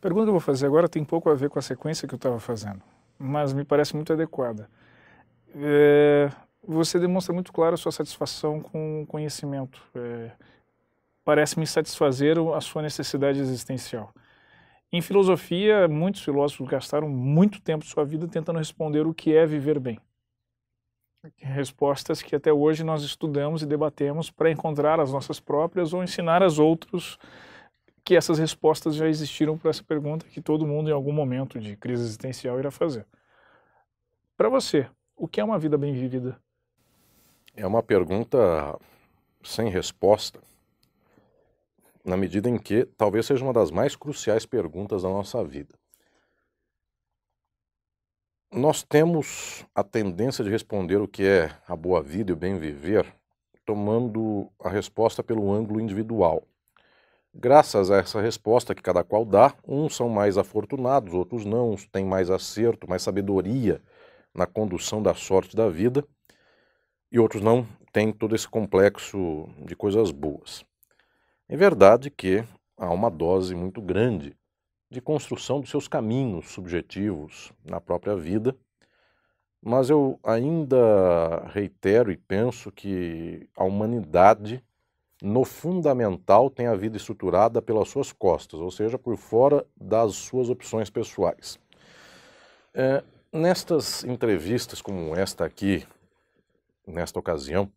pergunta que eu vou fazer agora tem pouco a ver com a sequência que eu estava fazendo, mas me parece muito adequada. Você demonstra muito claro a sua satisfação com o conhecimento. Parece-me satisfazer a sua necessidade existencial. Em filosofia, muitos filósofos gastaram muito tempo de sua vida tentando responder o que é viver bem. Respostas que até hoje nós estudamos e debatemos para encontrar as nossas próprias ou ensinar aos outros que essas respostas já existiram para essa pergunta que todo mundo em algum momento de crise existencial irá fazer. Para você, o que é uma vida bem vivida? É uma pergunta sem resposta, na medida em que talvez seja uma das mais cruciais perguntas da nossa vida. Nós temos a tendência de responder o que é a boa vida e o bem viver, tomando a resposta pelo ângulo individual. Graças a essa resposta que cada qual dá, uns são mais afortunados, outros não, uns têm mais acerto, mais sabedoria na condução da sorte da vida, e outros não têm todo esse complexo de coisas boas. É verdade que há uma dose muito grande de construção dos seus caminhos subjetivos na própria vida, mas eu ainda reitero e penso que a humanidade, no fundamental, tem a vida estruturada pelas suas costas, ou seja, por fora das suas opções pessoais. Nestas entrevistas como esta aqui, nesta ocasião,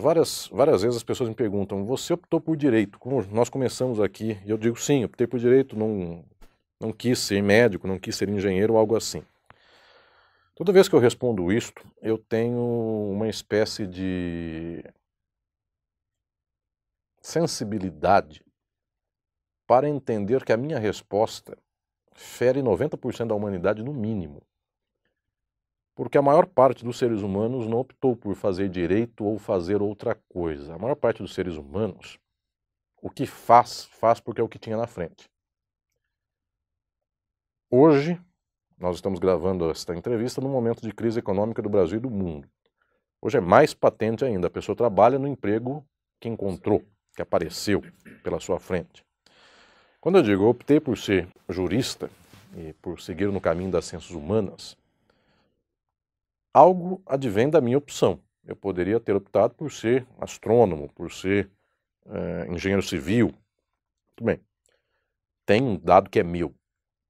várias vezes as pessoas me perguntam: você optou por direito? Como nós começamos aqui, e eu digo sim, optei por direito, não quis ser médico, não quis ser engenheiro ou algo assim. Toda vez que eu respondo isto, eu tenho uma espécie de sensibilidade para entender que a minha resposta fere 90% da humanidade no mínimo. Porque a maior parte dos seres humanos não optou por fazer direito ou fazer outra coisa. A maior parte dos seres humanos, o que faz porque é o que tinha na frente. Hoje, nós estamos gravando esta entrevista num momento de crise econômica do Brasil e do mundo. Hoje é mais patente ainda, a pessoa trabalha no emprego que encontrou, que apareceu pela sua frente. Quando eu digo eu optei por ser jurista e por seguir no caminho das ciências humanas, algo advém da minha opção. Eu poderia ter optado por ser astrônomo, por ser engenheiro civil. Tudo bem. Tem um dado que é meu,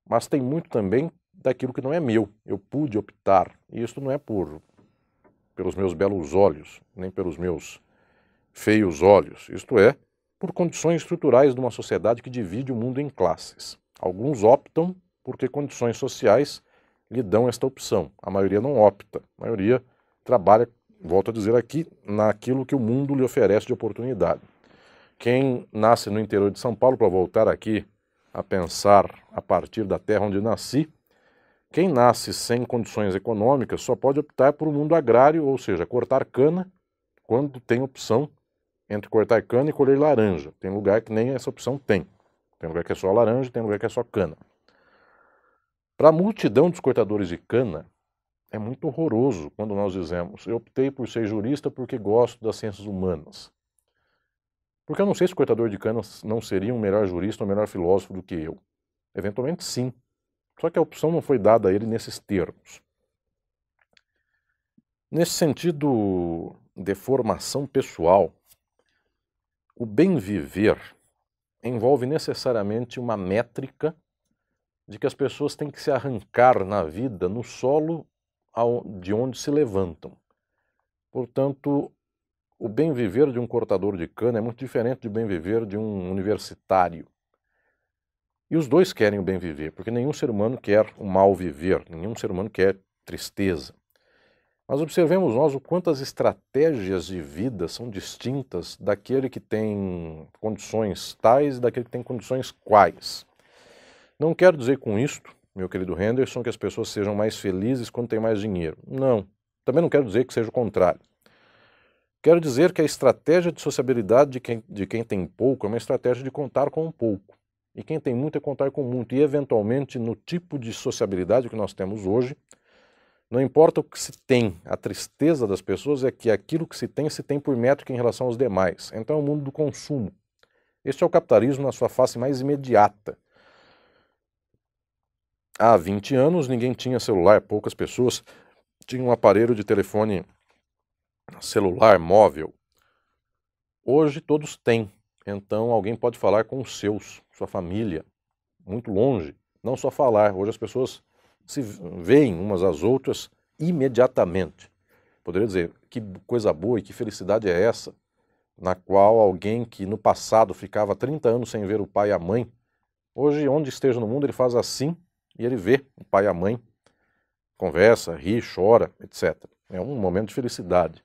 mas tem muito também daquilo que não é meu. Eu pude optar, e isso não é pelos meus belos olhos, nem pelos meus feios olhos. Isto é, por condições estruturais de uma sociedade que divide o mundo em classes. Alguns optam porque condições sociais lhe dão esta opção. A maioria não opta. A maioria trabalha, volto a dizer aqui, naquilo que o mundo lhe oferece de oportunidade. Quem nasce no interior de São Paulo, para voltar aqui a pensar a partir da terra onde nasci, quem nasce sem condições econômicas só pode optar por um mundo agrário, ou seja, cortar cana, quando tem opção entre cortar cana e colher laranja. Tem lugar que nem essa opção tem. Tem lugar que é só laranja, tem lugar que é só cana. Para a multidão dos cortadores de cana, é muito horroroso quando nós dizemos: eu optei por ser jurista porque gosto das ciências humanas. Porque eu não sei se o cortador de cana não seria um melhor jurista ou um melhor filósofo do que eu. Eventualmente sim. Só que a opção não foi dada a ele nesses termos. Nesse sentido de formação pessoal, o bem viver envolve necessariamente uma métrica de que as pessoas têm que se arrancar na vida no solo de onde se levantam. Portanto, o bem viver de um cortador de cana é muito diferente do bem viver de um universitário. E os dois querem o bem viver, porque nenhum ser humano quer o mal viver, nenhum ser humano quer tristeza. Mas observemos nós o quanto as estratégias de vida são distintas daquele que tem condições tais e daquele que tem condições quais. Não quero dizer com isto, meu querido Henderson, que as pessoas sejam mais felizes quando têm mais dinheiro. Não. Também não quero dizer que seja o contrário. Quero dizer que a estratégia de sociabilidade de quem tem pouco é uma estratégia de contar com um pouco. E quem tem muito é contar com muito. E, eventualmente, no tipo de sociabilidade que nós temos hoje, não importa o que se tem, a tristeza das pessoas é que aquilo que se tem por métrica em relação aos demais. Então é o mundo do consumo. Este é o capitalismo na sua face mais imediata. Há 20 anos ninguém tinha celular, poucas pessoas tinham um aparelho de telefone celular móvel. Hoje todos têm, então alguém pode falar com os seus, sua família, muito longe. Não só falar, hoje as pessoas se veem umas às outras imediatamente. Poderia dizer, que coisa boa e que felicidade é essa, na qual alguém que no passado ficava 30 anos sem ver o pai e a mãe, hoje onde esteja no mundo ele faz assim e ele vê o pai e a mãe, conversa, ri, chora, etc. É um momento de felicidade.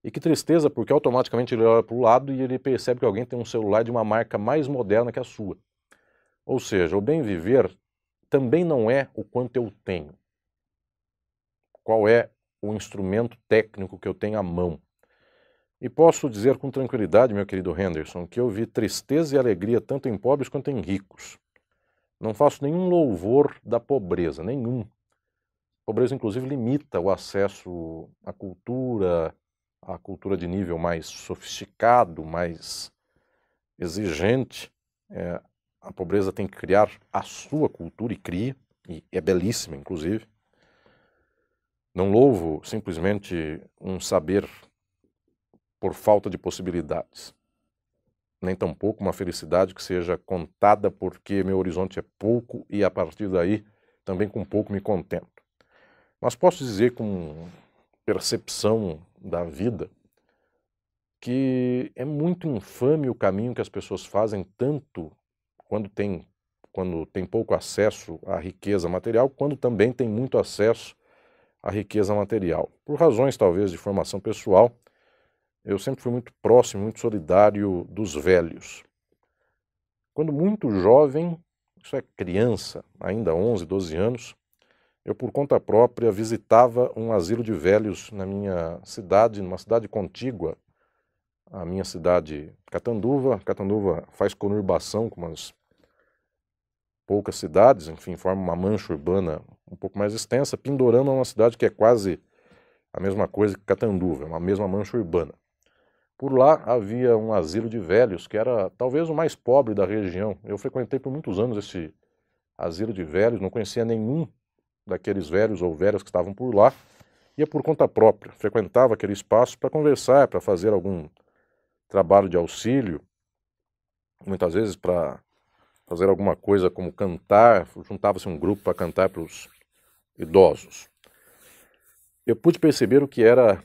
E que tristeza, porque automaticamente ele olha para o lado e ele percebe que alguém tem um celular de uma marca mais moderna que a sua. Ou seja, o bem viver também não é o quanto eu tenho. Qual é o instrumento técnico que eu tenho à mão? E posso dizer com tranquilidade, meu querido Henderson, que eu vi tristeza e alegria tanto em pobres quanto em ricos. Não faço nenhum louvor da pobreza, nenhum. A pobreza, inclusive, limita o acesso à cultura de nível mais sofisticado, mais exigente. A pobreza tem que criar a sua cultura e cria, e é belíssima, inclusive. Não louvo simplesmente um saber por falta de possibilidades, nem tampouco uma felicidade que seja contada porque meu horizonte é pouco e a partir daí também com pouco me contento. Mas posso dizer com percepção da vida que é muito infame o caminho que as pessoas fazem, tanto quando tem pouco acesso à riqueza material, quando também tem muito acesso à riqueza material. Por razões talvez de formação pessoal, eu sempre fui muito próximo, muito solidário dos velhos. Quando muito jovem, isso é criança, ainda 11, 12 anos, eu por conta própria visitava um asilo de velhos na minha cidade, numa cidade contígua à minha cidade Catanduva. Catanduva faz conurbação com umas poucas cidades, enfim, forma uma mancha urbana um pouco mais extensa. Pindorama é uma cidade que é quase a mesma coisa que Catanduva, é uma mesma mancha urbana. Por lá havia um asilo de velhos, que era talvez o mais pobre da região. Eu frequentei por muitos anos esse asilo de velhos, não conhecia nenhum daqueles velhos ou velhas que estavam por lá. Ia por conta própria, frequentava aquele espaço para conversar, para fazer algum trabalho de auxílio, muitas vezes para fazer alguma coisa como cantar, juntava-se um grupo para cantar para os idosos. Eu pude perceber o que era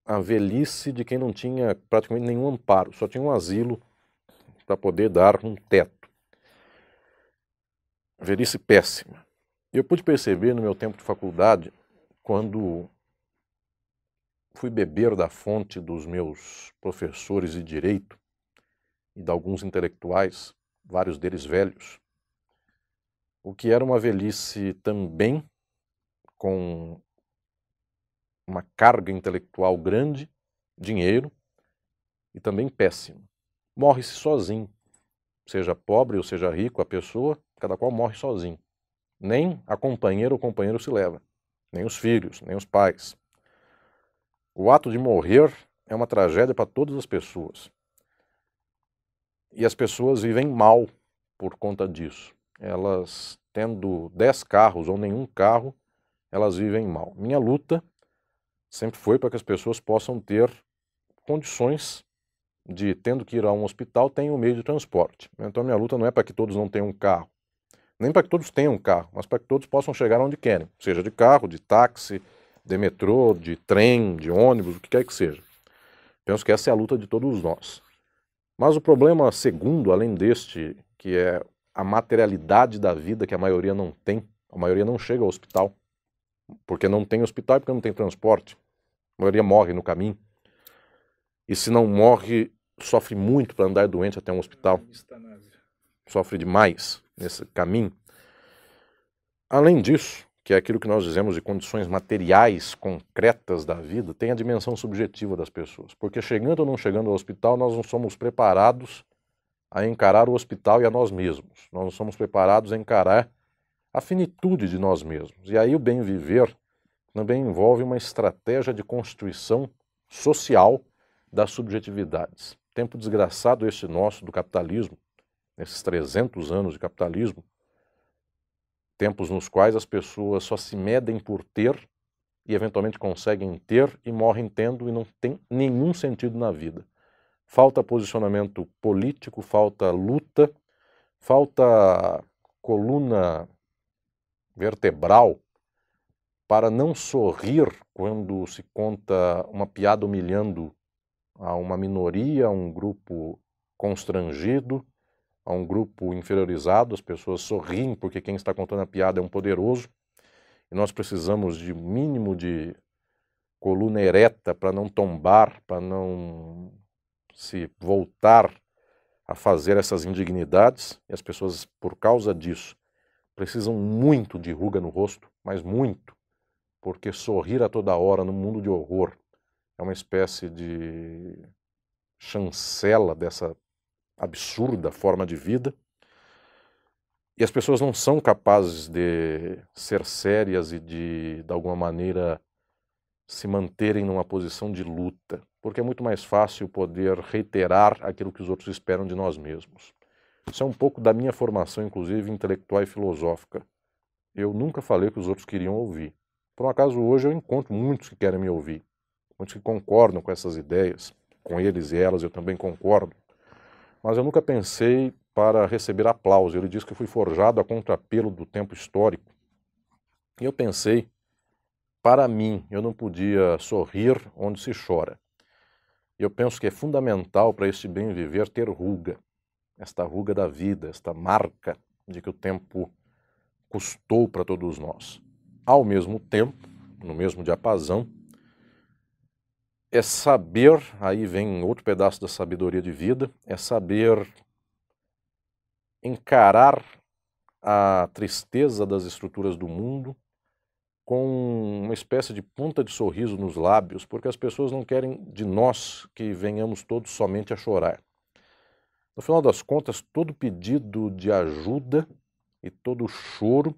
a velhice de quem não tinha praticamente nenhum amparo, só tinha um asilo para poder dar um teto. Velhice péssima. Eu pude perceber no meu tempo de faculdade, quando fui beber da fonte dos meus professores de direito e de alguns intelectuais, vários deles velhos, o que era uma velhice também com uma carga intelectual grande, dinheiro, e também péssimo. Morre-se sozinho, seja pobre ou seja rico, a pessoa, cada qual morre sozinho. Nem a companheira ou companheiro se leva, nem os filhos, nem os pais. O ato de morrer é uma tragédia para todas as pessoas. E as pessoas vivem mal por conta disso. Elas, tendo 10 carros ou nenhum carro, elas vivem mal. Minha luta sempre foi para que as pessoas possam ter condições de, tendo que ir a um hospital, tenham um meio de transporte. Então minha luta não é para que todos não tenham um carro, nem para que todos tenham um carro, mas para que todos possam chegar onde querem, seja de carro, de táxi, de metrô, de trem, de ônibus, o que quer que seja. Penso que essa é a luta de todos nós. Mas o problema segundo, além deste, que é a materialidade da vida que a maioria não tem, a maioria não chega ao hospital, porque não tem hospital e porque não tem transporte. A maioria morre no caminho. E se não morre, sofre muito para andar doente até um hospital. Sofre demais nesse caminho. Além disso, que é aquilo que nós dizemos de condições materiais concretas da vida, tem a dimensão subjetiva das pessoas. Porque chegando ou não chegando ao hospital, nós não somos preparados a encarar o hospital e a nós mesmos. Nós não somos preparados a encarar a finitude de nós mesmos. E aí o bem viver também envolve uma estratégia de constituição social das subjetividades. tempo desgraçado este nosso do capitalismo, nesses 300 anos de capitalismo, tempos nos quais as pessoas só se medem por ter e eventualmente conseguem ter e morrem tendo e não tem nenhum sentido na vida. Falta posicionamento político, falta luta, falta coluna vertebral para não sorrir quando se conta uma piada humilhando a uma minoria, a um grupo constrangido, a um grupo inferiorizado. As pessoas sorriem porque quem está contando a piada é um poderoso. E nós precisamos de mínimo de coluna ereta para não tombar, para não se voltar a fazer essas indignidades. E as pessoas, por causa disso, precisam muito de ruga no rosto, mas muito, porque sorrir a toda hora no mundo de horror é uma espécie de chancela dessa absurda forma de vida. E as pessoas não são capazes de ser sérias e de alguma maneira, se manterem numa posição de luta, porque é muito mais fácil poder reiterar aquilo que os outros esperam de nós mesmos. Isso é um pouco da minha formação, inclusive, intelectual e filosófica. Eu nunca falei o que os outros queriam ouvir. Por um acaso, hoje eu encontro muitos que querem me ouvir, muitos que concordam com essas ideias, com eles e elas eu também concordo, mas eu nunca pensei para receber aplauso. Ele diz que eu fui forjado a contrapelo do tempo histórico. E eu pensei, para mim, eu não podia sorrir onde se chora. Eu penso que é fundamental para este bem viver ter ruga, esta ruga da vida, esta marca de que o tempo custou para todos nós. Ao mesmo tempo, no mesmo diapasão, é saber, aí vem outro pedaço da sabedoria de vida, é saber encarar a tristeza das estruturas do mundo com uma espécie de ponta de sorriso nos lábios, porque as pessoas não querem de nós que venhamos todos somente a chorar. No final das contas, todo pedido de ajuda e todo choro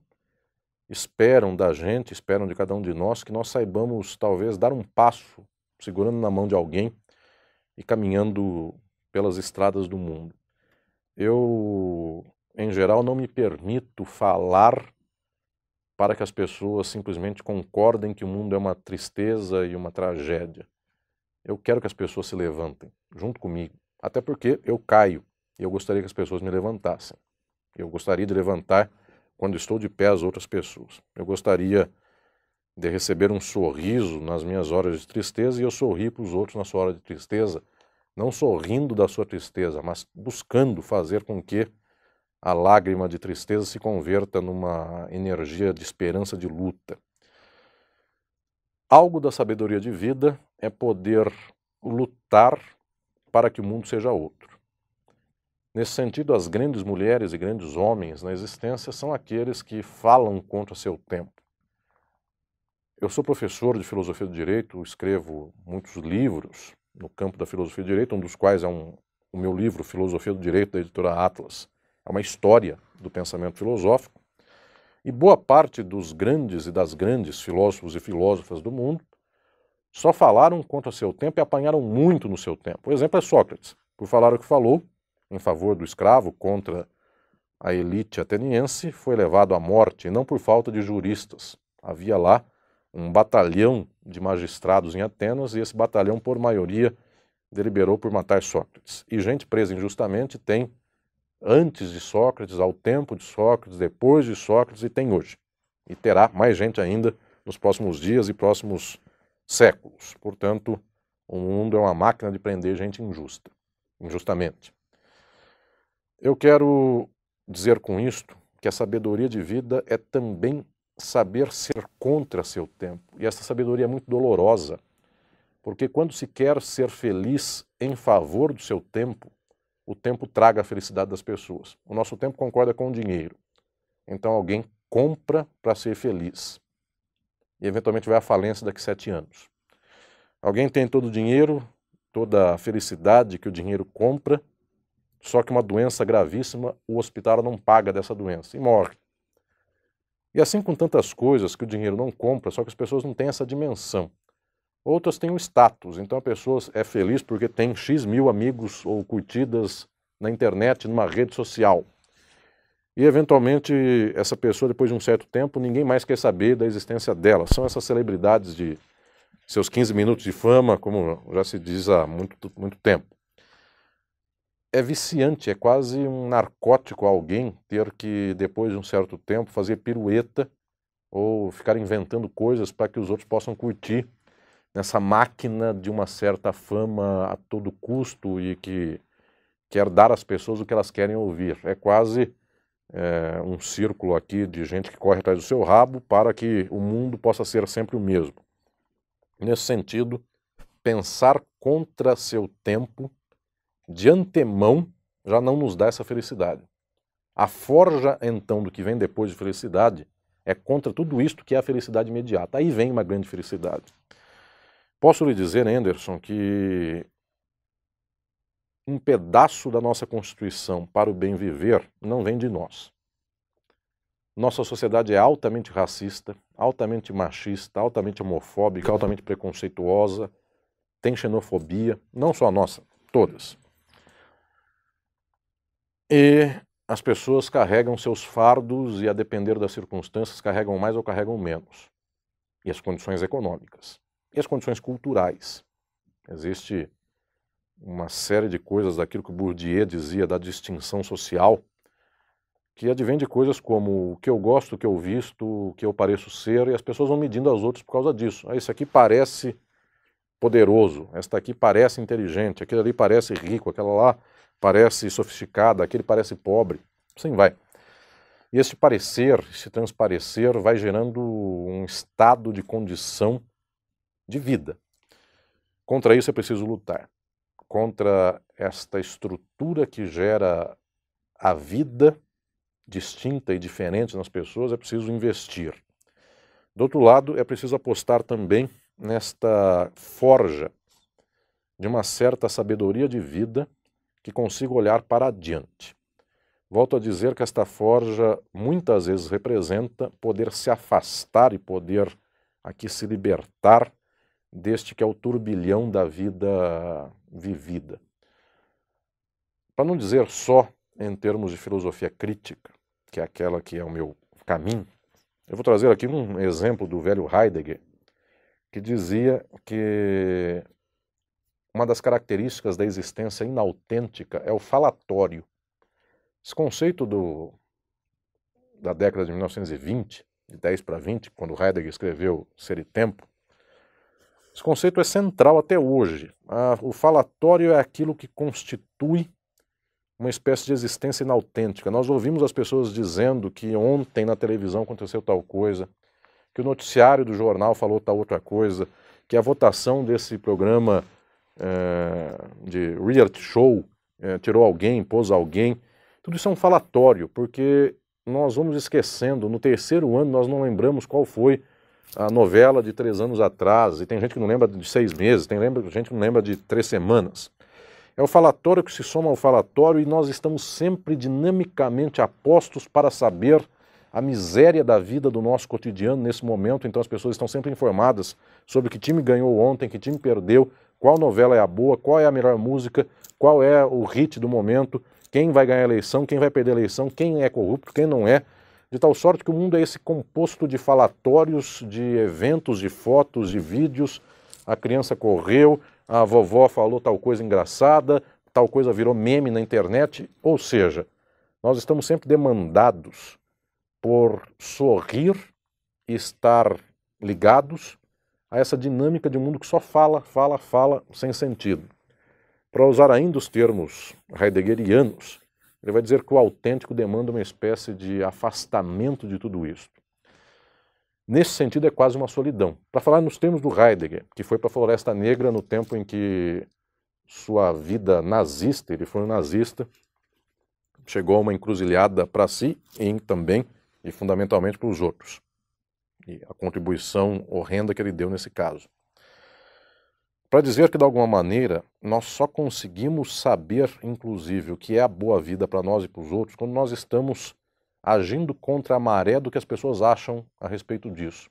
esperam da gente, esperam de cada um de nós, que nós saibamos talvez dar um passo, segurando na mão de alguém e caminhando pelas estradas do mundo. Eu, em geral, não me permito falar para que as pessoas simplesmente concordem que o mundo é uma tristeza e uma tragédia. Eu quero que as pessoas se levantem, junto comigo, até porque eu caio e eu gostaria que as pessoas me levantassem. Eu gostaria de levantar quando estou de pé as outras pessoas. Eu gostaria de receber um sorriso nas minhas horas de tristeza e eu sorrir para os outros na sua hora de tristeza, não sorrindo da sua tristeza, mas buscando fazer com que a lágrima de tristeza se converta numa energia de esperança, de luta. Algo da sabedoria de vida é poder lutar para que o mundo seja outro. Nesse sentido, as grandes mulheres e grandes homens na existência são aqueles que falam contra seu tempo. Eu sou professor de filosofia do direito, escrevo muitos livros no campo da filosofia do direito, um dos quais é o meu livro Filosofia do Direito, da editora Atlas. É uma história do pensamento filosófico. E boa parte dos grandes e das grandes filósofos e filósofas do mundo só falaram contra seu tempo e apanharam muito no seu tempo. O exemplo é Sócrates, por falar o que falou, em favor do escravo, contra a elite ateniense, foi levado à morte, e não por falta de juristas. Havia lá um batalhão de magistrados em Atenas, e esse batalhão, por maioria, deliberou por matar Sócrates. E gente presa injustamente tem antes de Sócrates, ao tempo de Sócrates, depois de Sócrates, e tem hoje. E terá mais gente ainda nos próximos dias e próximos séculos. Portanto, o mundo é uma máquina de prender gente injusta, injustamente. Eu quero dizer com isto que a sabedoria de vida é também saber ser contra seu tempo. E essa sabedoria é muito dolorosa, porque quando se quer ser feliz em favor do seu tempo, o tempo traga a felicidade das pessoas. O nosso tempo concorda com o dinheiro. Então alguém compra para ser feliz. E eventualmente vai à falência daqui a 7 anos. Alguém tem todo o dinheiro, toda a felicidade que o dinheiro compra, só que uma doença gravíssima, o hospital não paga dessa doença e morre. E assim com tantas coisas que o dinheiro não compra, só que as pessoas não têm essa dimensão Outras têm o status, então a pessoa é feliz porque tem X mil amigos ou curtidas na internet, numa rede social. E eventualmente essa pessoa, depois de um certo tempo, ninguém mais quer saber da existência dela. São essas celebridades de seus 15 minutos de fama, como já se diz há muito tempo. É viciante, é quase um narcótico alguém ter que, depois de um certo tempo, fazer pirueta ou ficar inventando coisas para que os outros possam curtir nessa máquina de uma certa fama a todo custo e que quer dar às pessoas o que elas querem ouvir. É quase um círculo aqui de gente que corre atrás do seu rabo para que o mundo possa ser sempre o mesmo. Nesse sentido, pensar contra seu tempo de antemão já não nos dá essa felicidade. A forja, então, do que vem depois de felicidade é contra tudo isto que é a felicidade imediata. Aí vem uma grande felicidade. Posso lhe dizer, Anderson, que um pedaço da nossa Constituição para o bem viver não vem de nós. Nossa sociedade é altamente racista, altamente machista, altamente homofóbica, altamente preconceituosa, tem xenofobia, não só a nossa, todas. E as pessoas carregam seus fardos e, a depender das circunstâncias, carregam mais ou carregam menos. E as condições econômicas. E as condições culturais. Existe uma série de coisas daquilo que o Bourdieu dizia da distinção social, que advém de coisas como o que eu gosto, o que eu visto, o que eu pareço ser, e as pessoas vão medindo aos outros por causa disso. Esse aqui parece poderoso, esta aqui parece inteligente, aquele ali parece rico, aquela lá parece sofisticada, aquele parece pobre, assim vai. E esse parecer, esse transparecer vai gerando um estado de condição de vida. Contra isso é preciso lutar. Contra esta estrutura que gera a vida distinta e diferente nas pessoas é preciso investir. Do outro lado, é preciso apostar também nesta forja de uma certa sabedoria de vida que consiga olhar para adiante. Volto a dizer que esta forja muitas vezes representa poder se afastar e poder aqui se libertar deste que é o turbilhão da vida vivida. Para não dizer só em termos de filosofia crítica, que é aquela que é o meu caminho, eu vou trazer aqui um exemplo do velho Heidegger, que dizia que uma das características da existência inautêntica é o falatório. Esse conceito da década de 1920, de 10 para 20, quando Heidegger escreveu Ser e Tempo, esse conceito é central até hoje. O falatório é aquilo que constitui uma espécie de existência inautêntica. Nós ouvimos as pessoas dizendo que ontem na televisão aconteceu tal coisa, que o noticiário do jornal falou tal outra coisa, que a votação desse programa de reality show tirou alguém, pôs alguém. Tudo isso é um falatório, porque nós vamos esquecendo. No terceiro ano nós não lembramos qual foi a novela de 3 anos atrás, e tem gente que não lembra de 6 meses, tem gente que não lembra de 3 semanas. É o falatório que se soma ao falatório e nós estamos sempre dinamicamente apostos para saber a miséria da vida do nosso cotidiano nesse momento. Então as pessoas estão sempre informadas sobre que time ganhou ontem, que time perdeu, qual novela é a boa, qual é a melhor música, qual é o hit do momento, quem vai ganhar a eleição, quem vai perder a eleição, quem é corrupto, quem não é. De tal sorte que o mundo é esse composto de falatórios, de eventos, de fotos, de vídeos. A criança correu, a vovó falou tal coisa engraçada, tal coisa virou meme na internet. Ou seja, nós estamos sempre demandados por sorrir e estar ligados a essa dinâmica de um mundo que só fala, fala, fala, sem sentido. Para usar ainda os termos heideggerianos, ele vai dizer que o autêntico demanda uma espécie de afastamento de tudo isso. Nesse sentido, é quase uma solidão. Para falar nos termos do Heidegger, que foi para a Floresta Negra no tempo em que sua vida nazista, ele foi um nazista, chegou a uma encruzilhada para si e também, e fundamentalmente, para os outros. E a contribuição horrenda que ele deu nesse caso. Para dizer que, de alguma maneira, nós só conseguimos saber, inclusive, o que é a boa vida para nós e para os outros, quando nós estamos agindo contra a maré do que as pessoas acham a respeito disso.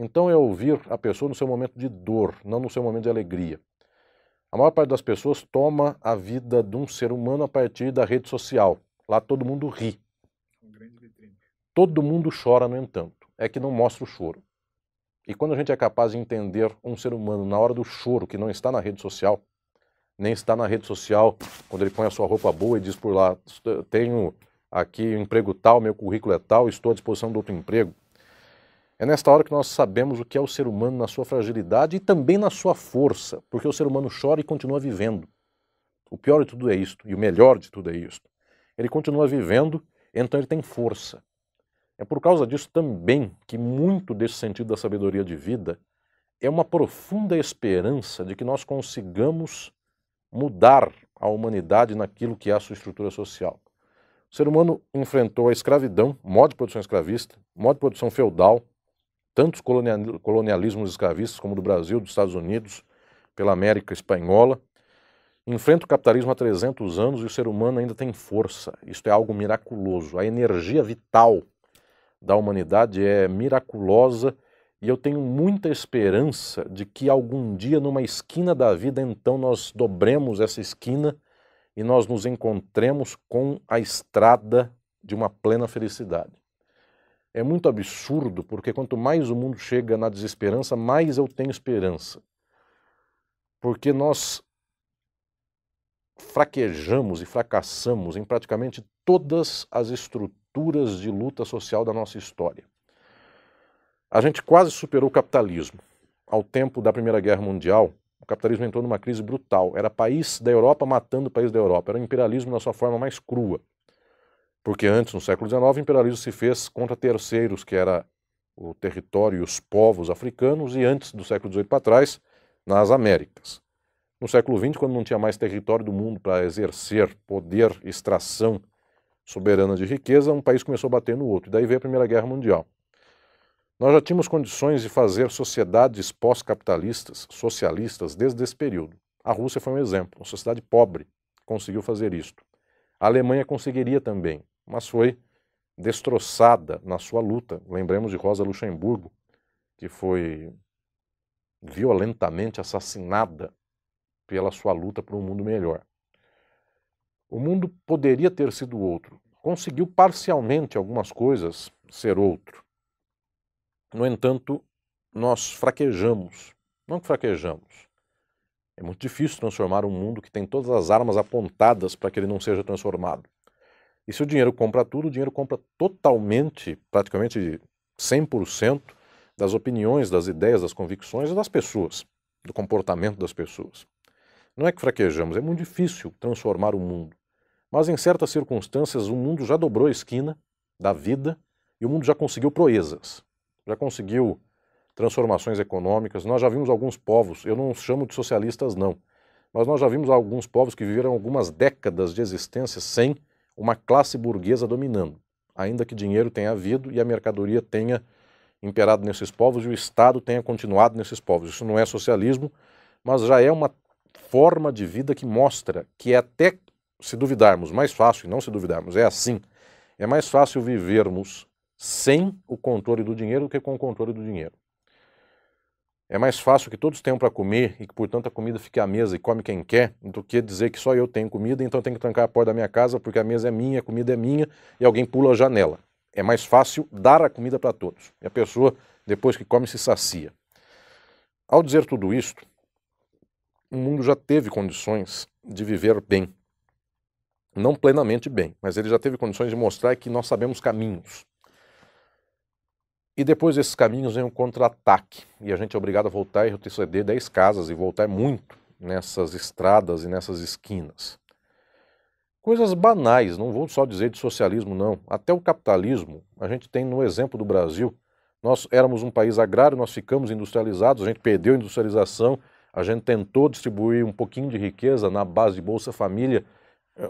Então é ouvir a pessoa no seu momento de dor, não no seu momento de alegria. A maior parte das pessoas toma a vida de um ser humano a partir da rede social. Lá todo mundo ri. Todo mundo chora, no entanto. É que não mostra o choro. E quando a gente é capaz de entender um ser humano na hora do choro, que não está na rede social, nem está na rede social quando ele põe a sua roupa boa e diz por lá, tenho aqui um emprego tal, meu currículo é tal, estou à disposição de outro emprego. É nesta hora que nós sabemos o que é o ser humano na sua fragilidade e também na sua força, porque o ser humano chora e continua vivendo. O pior de tudo é isto, e o melhor de tudo é isto. Ele continua vivendo, então ele tem força. É por causa disso também que muito desse sentido da sabedoria de vida é uma profunda esperança de que nós consigamos mudar a humanidade naquilo que é a sua estrutura social. O ser humano enfrentou a escravidão, modo de produção escravista, modo de produção feudal, tantos colonialismos escravistas como do Brasil, dos Estados Unidos, pela América Espanhola. Enfrenta o capitalismo há 300 anos e o ser humano ainda tem força. Isto é algo miraculoso. A energia vital da humanidade é miraculosa e eu tenho muita esperança de que algum dia, numa esquina da vida, então nós dobremos essa esquina e nós nos encontremos com a estrada de uma plena felicidade. É muito absurdo, porque quanto mais o mundo chega na desesperança, mais eu tenho esperança. Porque nós fraquejamos e fracassamos em praticamente todas as estruturas de luta social da nossa história. A gente quase superou o capitalismo. Ao tempo da Primeira Guerra Mundial, o capitalismo entrou numa crise brutal. Era país da Europa matando o país da Europa. Era o imperialismo na sua forma mais crua. Porque antes, no século XIX, o imperialismo se fez contra terceiros, que era o território e os povos africanos, e antes do século XVIII para trás, nas Américas. No século XX, quando não tinha mais território do mundo para exercer poder, extração soberana de riqueza, um país começou a bater no outro. E daí veio a Primeira Guerra Mundial. Nós já tínhamos condições de fazer sociedades pós-capitalistas, socialistas, desde esse período. A Rússia foi um exemplo, uma sociedade pobre conseguiu fazer isto. A Alemanha conseguiria também, mas foi destroçada na sua luta. Lembremos de Rosa Luxemburgo, que foi violentamente assassinada pela sua luta por um mundo melhor. O mundo poderia ter sido outro. Conseguiu parcialmente algumas coisas ser outro. No entanto, nós fraquejamos. Não que fraquejamos. É muito difícil transformar um mundo que tem todas as armas apontadas para que ele não seja transformado. E se o dinheiro compra tudo, o dinheiro compra totalmente, praticamente 100% das opiniões, das ideias, das convicções e das pessoas, do comportamento das pessoas. Não é que fraquejamos, é muito difícil transformar o mundo. Mas em certas circunstâncias o mundo já dobrou a esquina da vida e o mundo já conseguiu proezas. Já conseguiu transformações econômicas. Nós já vimos alguns povos, eu não chamo de socialistas não, mas nós já vimos alguns povos que viveram algumas décadas de existência sem uma classe burguesa dominando, ainda que dinheiro tenha havido e a mercadoria tenha imperado nesses povos e o Estado tenha continuado nesses povos. Isso não é socialismo, mas já é uma forma de vida que mostra que é até, se duvidarmos, mais fácil, e não se duvidarmos, é assim, é mais fácil vivermos sem o controle do dinheiro do que com o controle do dinheiro. É mais fácil que todos tenham para comer e que, portanto, a comida fique à mesa e come quem quer, do que dizer que só eu tenho comida, então eu tenho que trancar a porta da minha casa porque a mesa é minha, a comida é minha e alguém pula a janela. É mais fácil dar a comida para todos. E a pessoa, depois que come, se sacia. Ao dizer tudo isto, o mundo já teve condições de viver bem. Não plenamente bem, mas ele já teve condições de mostrar que nós sabemos caminhos. E depois desses caminhos vem um contra-ataque, e a gente é obrigado a voltar e retroceder 10 casas e voltar muito nessas estradas e nessas esquinas. Coisas banais, não vou só dizer de socialismo não, até o capitalismo, a gente tem no exemplo do Brasil, nós éramos um país agrário, nós ficamos industrializados, a gente perdeu a industrialização, a gente tentou distribuir um pouquinho de riqueza na base de Bolsa Família,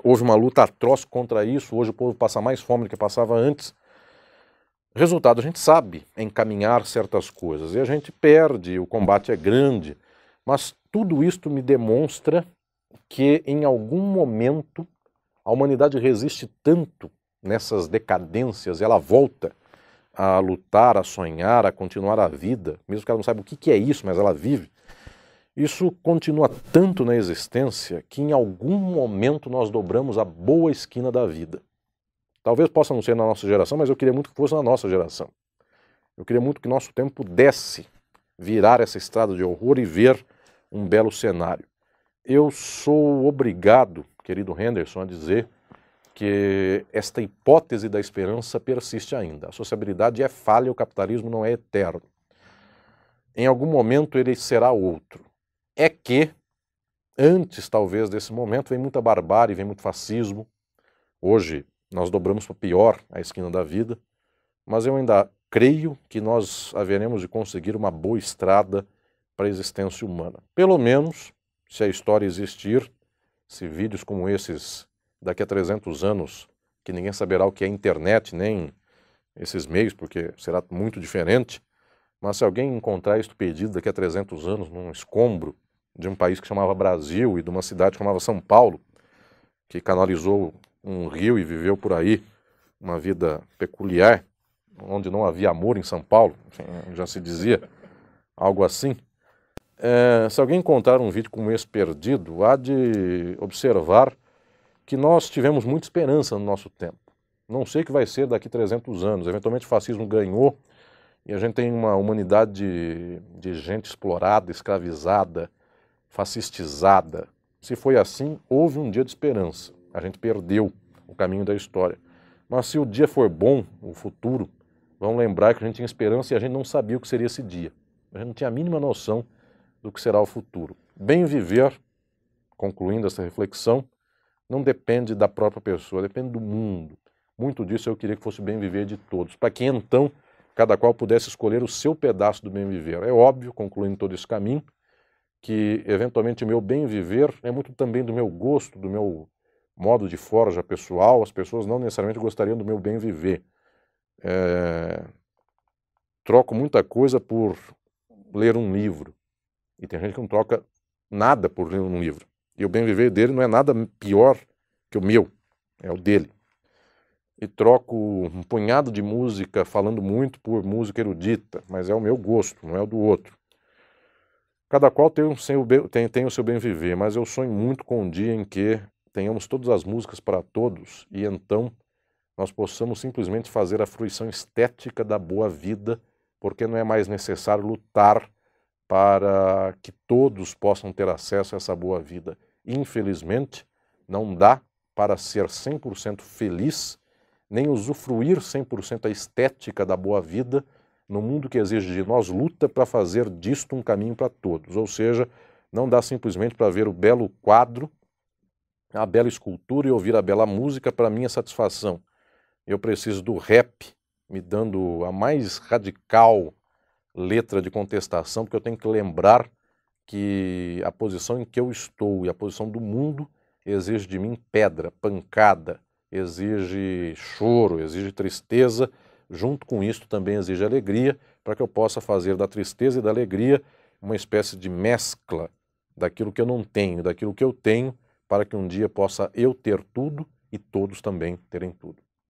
houve uma luta atroz contra isso, hoje o povo passa mais fome do que passava antes. Resultado, a gente sabe encaminhar certas coisas e a gente perde, o combate é grande, mas tudo isto me demonstra que em algum momento a humanidade resiste tanto nessas decadências, ela volta a lutar, a sonhar, a continuar a vida, mesmo que ela não saiba o que é isso, mas ela vive, isso continua tanto na existência que em algum momento nós dobramos a boa esquina da vida. Talvez possa não ser na nossa geração, mas eu queria muito que fosse na nossa geração. Eu queria muito que nosso tempo pudesse virar essa estrada de horror e ver um belo cenário. Eu sou obrigado, querido Henderson, a dizer que esta hipótese da esperança persiste ainda. A sociabilidade é falha, o capitalismo não é eterno. Em algum momento ele será outro. É que, antes talvez desse momento, vem muita barbárie, vem muito fascismo. Hoje nós dobramos para pior a esquina da vida, mas eu ainda creio que nós haveremos de conseguir uma boa estrada para a existência humana. Pelo menos, se a história existir, se vídeos como esses daqui a 300 anos, que ninguém saberá o que é internet, nem esses meios, porque será muito diferente, mas se alguém encontrar isto perdido daqui a 300 anos, num escombro de um país que chamava Brasil e de uma cidade que chamava São Paulo, que canalizou um rio e viveu por aí uma vida peculiar, onde não havia amor em São Paulo, enfim, já se dizia algo assim. Se alguém encontrar um vídeo como esse perdido, há de observar que nós tivemos muita esperança no nosso tempo. Não sei o que vai ser daqui a 300 anos. Eventualmente o fascismo ganhou e a gente tem uma humanidade de gente explorada, escravizada, fascistizada. Se foi assim, houve um dia de esperança. A gente perdeu o caminho da história. Mas se o dia for bom, o futuro, vamos lembrar que a gente tinha esperança e a gente não sabia o que seria esse dia. A gente não tinha a mínima noção do que será o futuro. Bem viver, concluindo essa reflexão, não depende da própria pessoa, depende do mundo. Muito disso eu queria que fosse o bem viver de todos, para que então cada qual pudesse escolher o seu pedaço do bem viver. É óbvio, concluindo todo esse caminho, que eventualmente o meu bem viver é muito também do meu gosto, do meu modo de forja pessoal. As pessoas não necessariamente gostariam do meu bem viver. Troco muita coisa por ler um livro. E tem gente que não troca nada por ler um livro. E o bem viver dele não é nada pior que o meu, é o dele. E troco um punhado de música falando muito por música erudita, mas é o meu gosto, não é o do outro. Cada qual tem o seu bem viver, mas eu sonho muito com um dia em que tenhamos todas as músicas para todos e então nós possamos simplesmente fazer a fruição estética da boa vida, porque não é mais necessário lutar para que todos possam ter acesso a essa boa vida. Infelizmente, não dá para ser 100% feliz, nem usufruir 100% a estética da boa vida, no mundo que exige de nós luta para fazer disto um caminho para todos. Ou seja, não dá simplesmente para ver o belo quadro, a bela escultura e ouvir a bela música para minha satisfação. Eu preciso do rap me dando a mais radical letra de contestação, porque eu tenho que lembrar que a posição em que eu estou e a posição do mundo exige de mim pedra, pancada, exige choro, exige tristeza, junto com isso também exige alegria, para que eu possa fazer da tristeza e da alegria uma espécie de mescla daquilo que eu não tenho, daquilo que eu tenho, para que um dia possa eu ter tudo e todos também terem tudo.